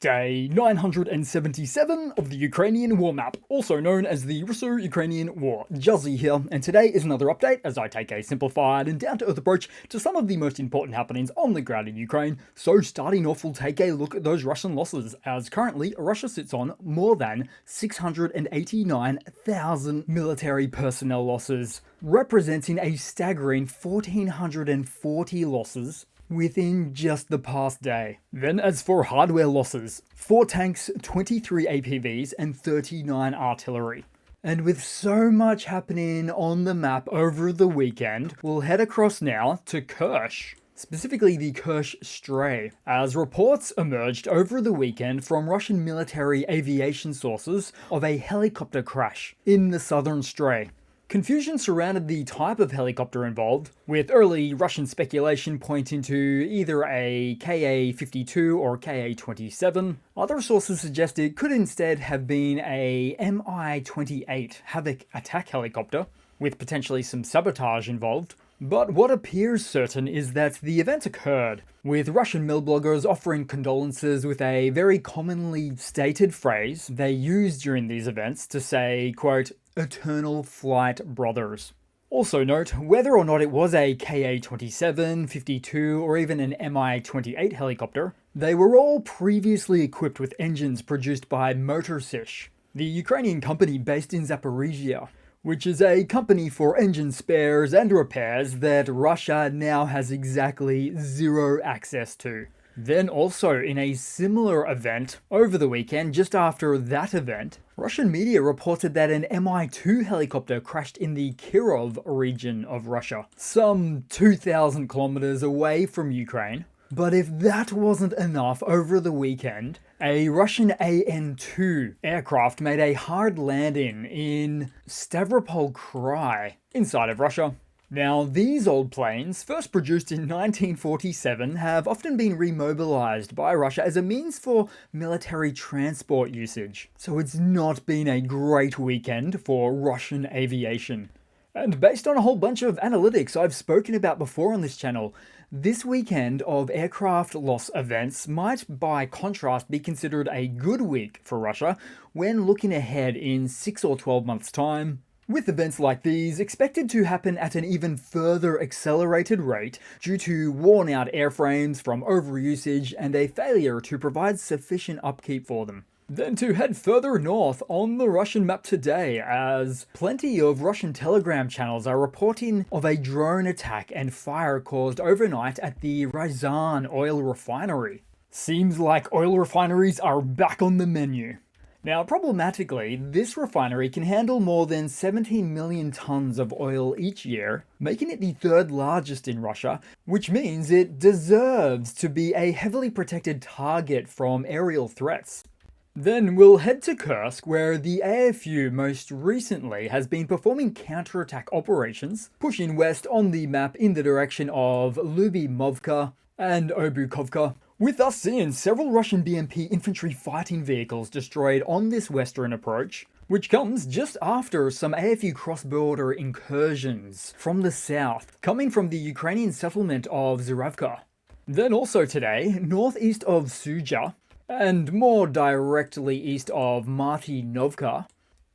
Day 977 of the Ukrainian War Map, also known as the Russo-Ukrainian War. Juzzie here, and today is another update as I take a simplified and down-to-earth approach to some of the most important happenings on the ground in Ukraine. So starting off, we'll take a look at those Russian losses, as currently Russia sits on more than 689,000 military personnel losses, representing a staggering 1,440 losses within just the past day. Then as for hardware losses, 4 tanks, 23 APVs, and 39 artillery. And with so much happening on the map over the weekend, we'll head across now to Kursk, specifically the Kursk Stray, as reports emerged over the weekend from Russian military aviation sources of a helicopter crash in the southern Stray. Confusion surrounded the type of helicopter involved, with early Russian speculation pointing to either a Ka-52 or Ka-27. Other sources suggest it could instead have been a Mi-28 Havoc attack helicopter, with potentially some sabotage involved. But what appears certain is that the event occurred, with Russian mill bloggers offering condolences with a very commonly stated phrase they use during these events to say, quote, "Eternal flight brothers." Also note, whether or not it was a Ka-27, 52, or even an Mi-28 helicopter, they were all previously equipped with engines produced by Motorsish, the Ukrainian company based in Zaporizhia, which is a company for engine spares and repairs that Russia now has exactly zero access to. Then also in a similar event over the weekend, just after that event, Russian media reported that an Mi-2 helicopter crashed in the Kirov region of Russia, some 2,000 kilometers away from Ukraine. But if that wasn't enough over the weekend, a Russian An-2 aircraft made a hard landing in Stavropol Krai, inside of Russia. Now, these old planes, first produced in 1947, have often been remobilized by Russia as a means for military transport usage. So it's not been a great weekend for Russian aviation. And based on a whole bunch of analytics I've spoken about before on this channel, this weekend of aircraft loss events might, by contrast, be considered a good week for Russia when looking ahead in 6 or 12 months' time, with events like these expected to happen at an even further accelerated rate due to worn-out airframes from overusage and a failure to provide sufficient upkeep for them. Then to head further north on the Russian map today, as plenty of Russian Telegram channels are reporting of a drone attack and fire caused overnight at the Ryazan oil refinery. Seems like oil refineries are back on the menu. Now, problematically, this refinery can handle more than 17 million tons of oil each year, making it the third largest in Russia, which means it deserves to be a heavily protected target from aerial threats. Then we'll head to Kursk, where the AFU most recently has been performing counterattack operations, pushing west on the map in the direction of Lyubimovka and Obukovka, with us seeing several Russian BMP infantry fighting vehicles destroyed on this western approach, which comes just after some AFU cross-border incursions from the south, coming from the Ukrainian settlement of Zhuravka. Then also today, northeast of Suja, and more directly east of Martinovka,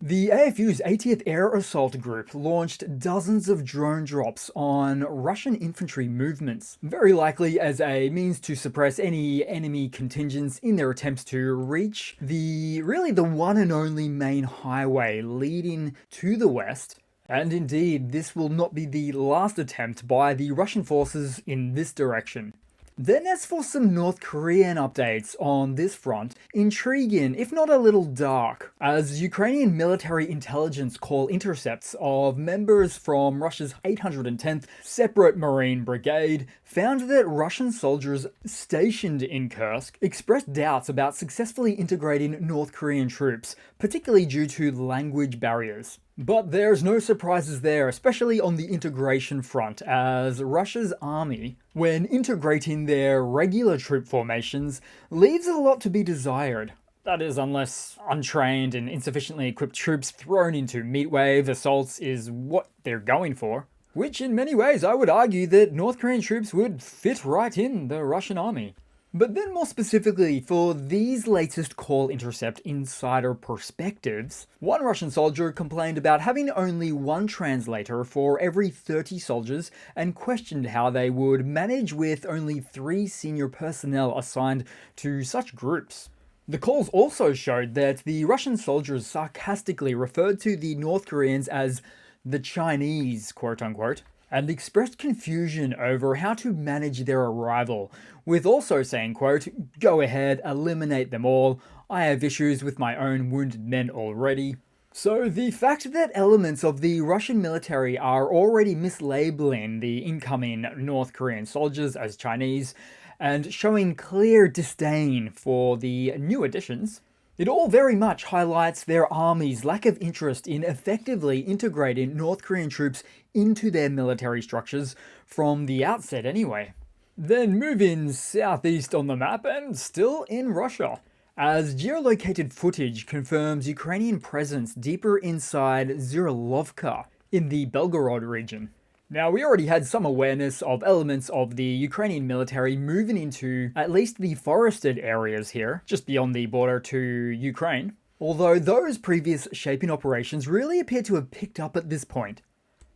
the AFU's 80th Air Assault Group launched dozens of drone drops on Russian infantry movements, very likely as a means to suppress any enemy contingents in their attempts to reach the one and only main highway leading to the west. And indeed, this will not be the last attempt by the Russian forces in this direction. Then as for some North Korean updates on this front, intriguing if not a little dark, as Ukrainian military intelligence call intercepts of members from Russia's 810th Separate Marine Brigade found that Russian soldiers stationed in Kursk expressed doubts about successfully integrating North Korean troops, particularly due to language barriers. But there's no surprises there, especially on the integration front, as Russia's army, when integrating their regular troop formations, leaves a lot to be desired. That is, unless untrained and insufficiently equipped troops thrown into meatwave assaults is what they're going for. Which in many ways I would argue that North Korean troops would fit right in the Russian army. But then more specifically, for these latest call intercept insider perspectives, one Russian soldier complained about having only one translator for every 30 soldiers and questioned how they would manage with only 3 senior personnel assigned to such groups. The calls also showed that the Russian soldiers sarcastically referred to the North Koreans as the Chinese, quote unquote, and expressed confusion over how to manage their arrival, with also saying, quote, "Go ahead, eliminate them all. I have issues with my own wounded men already." So the fact that elements of the Russian military are already mislabeling the incoming North Korean soldiers as Chinese and showing clear disdain for the new additions, it all very much highlights their army's lack of interest in effectively integrating North Korean troops into their military structures from the outset anyway. Then moving southeast on the map and still in Russia, as geolocated footage confirms Ukrainian presence deeper inside Zhirilovka in the Belgorod region. Now, we already had some awareness of elements of the Ukrainian military moving into at least the forested areas here, just beyond the border to Ukraine, although those previous shaping operations really appear to have picked up at this point.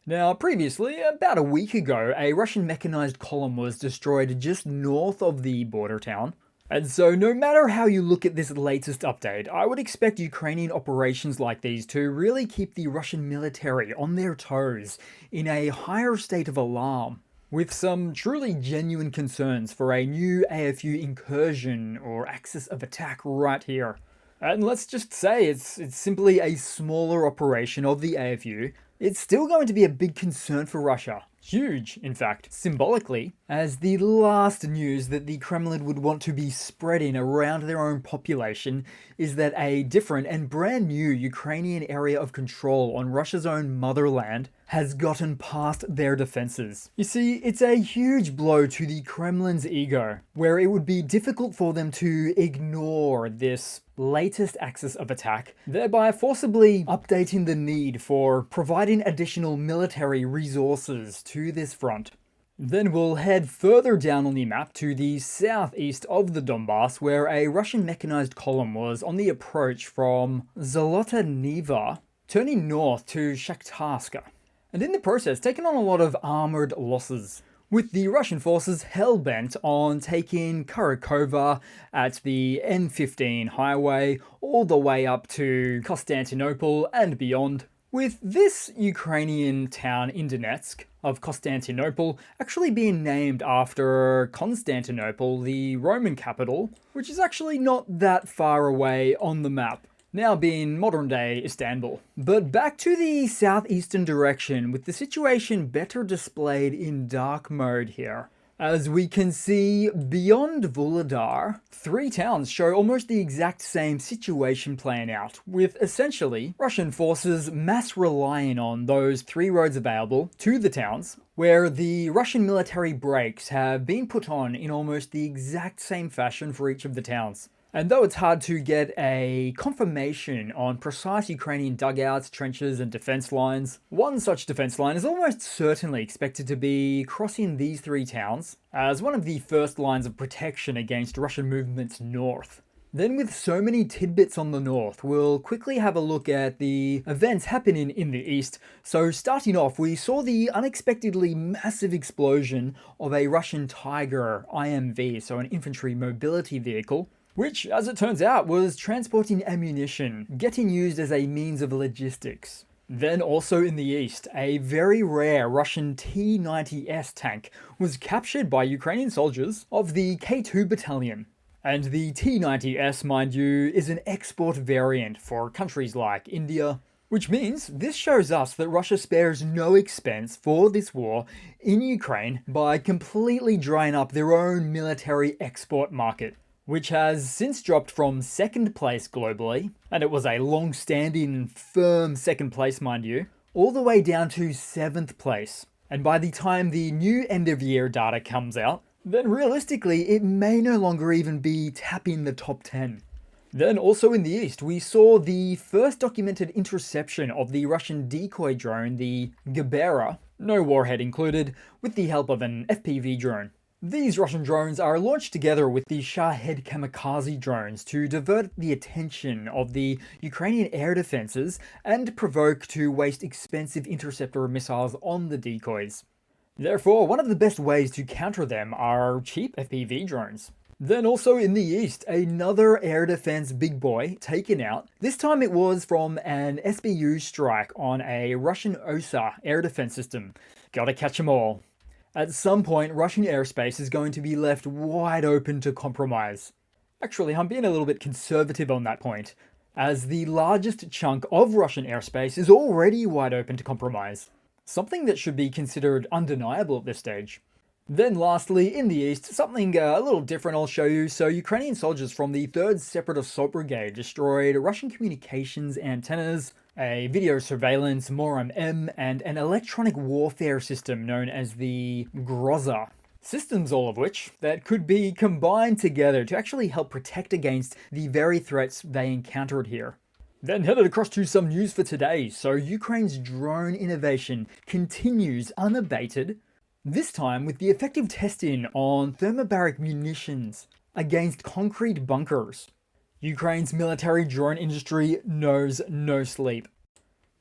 Now, previously, about a week ago, a Russian mechanized column was destroyed just north of the border town. And so no matter how you look at this latest update, I would expect Ukrainian operations like these to really keep the Russian military on their toes in a higher state of alarm, with some truly genuine concerns for a new AFU incursion or axis of attack right here. And let's just say it's simply a smaller operation of the AFU. It's still going to be a big concern for Russia. Huge, in fact, symbolically, as the last news that the Kremlin would want to be spreading around their own population is that a different and brand new Ukrainian area of control on Russia's own motherland has gotten past their defenses. You see, it's a huge blow to the Kremlin's ego, where it would be difficult for them to ignore this latest axis of attack, thereby forcibly updating the need for providing additional military resources to this front. Then we'll head further down on the map to the southeast of the Donbass, where a Russian mechanized column was on the approach from Zolota Niva, turning north to Shakhtarska, and in the process taking on a lot of armored losses, with the Russian forces hell-bent on taking Kharkova at the N15 highway all the way up to Constantinople and beyond, with this Ukrainian town in Donetsk of Constantinople actually being named after Constantinople, the Roman capital, which is actually not that far away on the map, now being modern-day Istanbul. But back to the southeastern direction, with the situation better displayed in dark mode here. As we can see, beyond Vuhledar, 3 towns show almost the exact same situation playing out, with essentially Russian forces mass relying on those 3 roads available to the towns, where the Russian military brakes have been put on in almost the exact same fashion for each of the towns. And though it's hard to get a confirmation on precise Ukrainian dugouts, trenches, and defense lines, one such defense line is almost certainly expected to be crossing these 3 towns as one of the first lines of protection against Russian movements north. Then, with so many tidbits on the north, we'll quickly have a look at the events happening in the east. So starting off, we saw the unexpectedly massive explosion of a Russian Tiger IMV, so an infantry mobility vehicle, which, as it turns out, was transporting ammunition, getting used as a means of logistics. Then also in the east, a very rare Russian T-90S tank was captured by Ukrainian soldiers of the K2 battalion. And the T-90S, mind you, is an export variant for countries like India, which means this shows us that Russia spares no expense for this war in Ukraine by completely drying up their own military export market, which has since dropped from 2nd place globally, and it was a long-standing, firm 2nd place, mind you, all the way down to 7th place. And by the time the new end-of-year data comes out, then realistically it may no longer even be tapping the top 10. Then also in the east, we saw the first documented interception of the Russian decoy drone, the Gebera, no warhead included, with the help of an FPV drone. These Russian drones are launched together with the Shahed kamikaze drones to divert the attention of the Ukrainian air defenses and provoke to waste expensive interceptor missiles on the decoys. Therefore, one of the best ways to counter them are cheap FPV drones. Then also in the east, another air defense big boy taken out. This time it was from an SBU strike on a Russian OSA air defense system. Gotta catch 'em all. At some point, Russian airspace is going to be left wide open to compromise. Actually, I'm being a little bit conservative on that point, as the largest chunk of Russian airspace is already wide open to compromise. Something that should be considered undeniable at this stage. Then lastly, in the east, something a little different I'll show you. So Ukrainian soldiers from the 3rd Separate Assault Brigade destroyed Russian communications antennas, a video surveillance MORAM-M, and an electronic warfare system known as the Groza. Systems all of which that could be combined together to actually help protect against the very threats they encountered here. Then headed across to some news for today. So Ukraine's drone innovation continues unabated, this time with the effective testing on thermobaric munitions against concrete bunkers. Ukraine's military drone industry knows no sleep.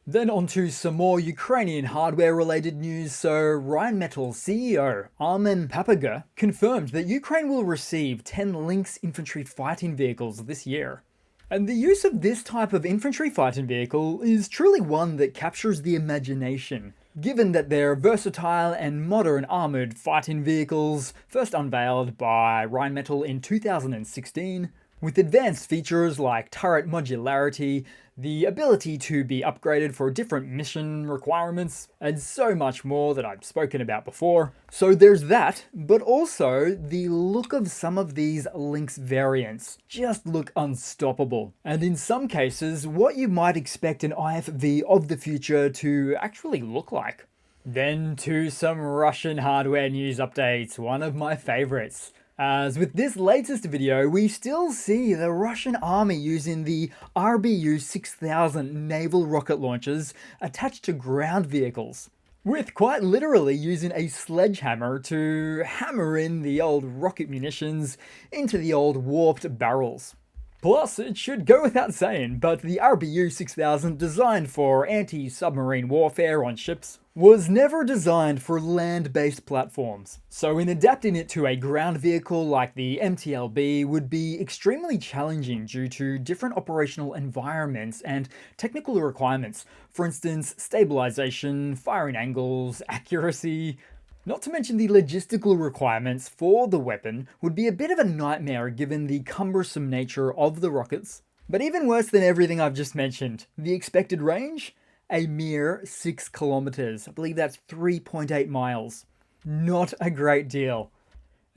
Then onto some more Ukrainian hardware related news. So Rheinmetall CEO Armen Papaga confirmed that Ukraine will receive 10 Lynx infantry fighting vehicles this year. And the use of this type of infantry fighting vehicle is truly one that captures the imagination, given that they're versatile and modern armoured fighting vehicles, first unveiled by Rheinmetall in 2016, with advanced features like turret modularity, the ability to be upgraded for different mission requirements, and so much more that I've spoken about before. So there's that, but also the look of some of these Lynx variants just look unstoppable. And in some cases, what you might expect an IFV of the future to actually look like. Then to some Russian hardware news updates, one of my favorites. As with this latest video, we still see the Russian army using the RBU-6000 naval rocket launchers attached to ground vehicles, with quite literally using a sledgehammer to hammer in the old rocket munitions into the old warped barrels. Plus, it should go without saying, but the RBU-6000 designed for anti-submarine warfare on ships was never designed for land-based platforms. So in adapting it to a ground vehicle like the MTLB would be extremely challenging due to different operational environments and technical requirements. For instance, stabilization, firing angles, accuracy. Not to mention the logistical requirements for the weapon would be a bit of a nightmare given the cumbersome nature of the rockets. But even worse than everything I've just mentioned, the expected range? A mere 6 kilometers. I believe that's 3.8 miles. Not a great deal.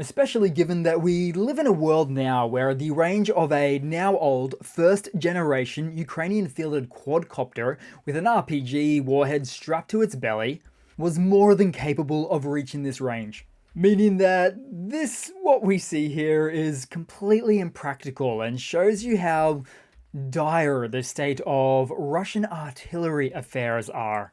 Especially given that we live in a world now where the range of a now old first generation Ukrainian fielded quadcopter with an RPG warhead strapped to its belly was more than capable of reaching this range. Meaning that what we see here is completely impractical and shows you how dire the state of Russian artillery affairs are.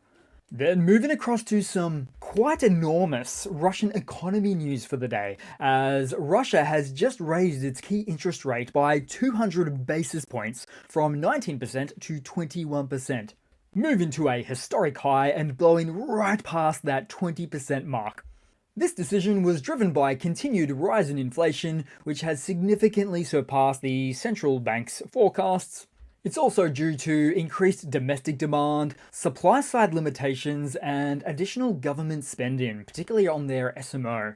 Then moving across to some quite enormous Russian economy news for the day, as Russia has just raised its key interest rate by 200 basis points from 19% to 21%. Moving to a historic high and blowing right past that 20% mark. This decision was driven by continued rise in inflation, which has significantly surpassed the central bank's forecasts. It's also due to increased domestic demand, supply-side limitations, and additional government spending, particularly on their SMO,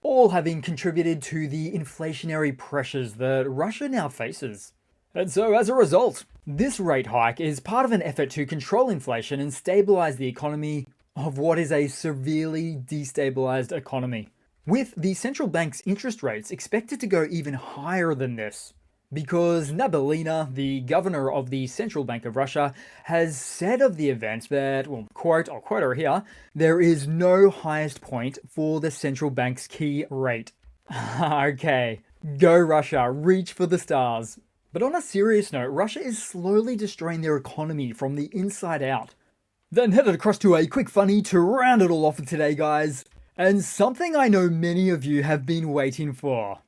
all having contributed to the inflationary pressures that Russia now faces. And so as a result, this rate hike is part of an effort to control inflation and stabilize the economy of what is a severely destabilized economy, with the central bank's interest rates expected to go even higher than this, because Nabiulina, the governor of the Central Bank of Russia, has said of the event that, well, quote, I'll quote her here, there is no highest point for the central bank's key rate. Okay, go Russia, reach for the stars. But on a serious note, Russia is slowly destroying their economy from the inside out. Then headed across to a quick funny to round it all off for today, guys. And something I know many of you have been waiting for,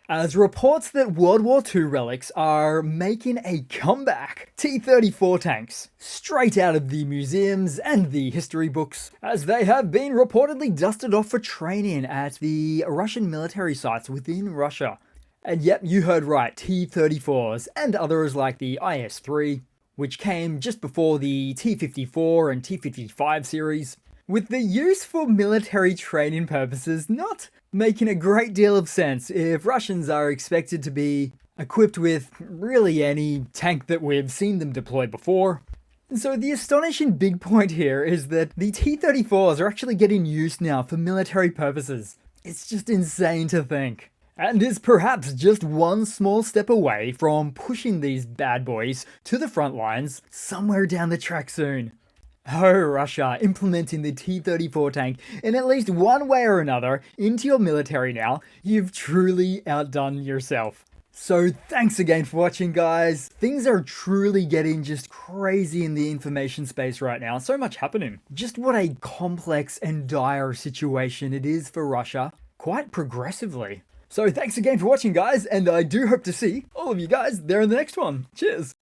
as reports that World War II relics are making a comeback. T34 tanks, straight out of the museums and the history books, as they have been reportedly dusted off for training at the Russian military sites within Russia. And yep, you heard right, T-34s and others like the IS-3, which came just before the T-54 and T-55 series, with the use for military training purposes not making a great deal of sense if Russians are expected to be equipped with really any tank that we've seen them deploy before. So the astonishing big point here is that the T-34s are actually getting used now for military purposes. It's just insane to think. And is perhaps just one small step away from pushing these bad boys to the front lines somewhere down the track soon. Oh, Russia, implementing the T-34 tank in at least one way or another into your military now, you've truly outdone yourself. So thanks again for watching, guys. Things are truly getting just crazy in the information space right now. So much happening. Just what a complex and dire situation it is for Russia, quite progressively. So thanks again for watching, guys, and I do hope to see all of you guys there in the next one. Cheers!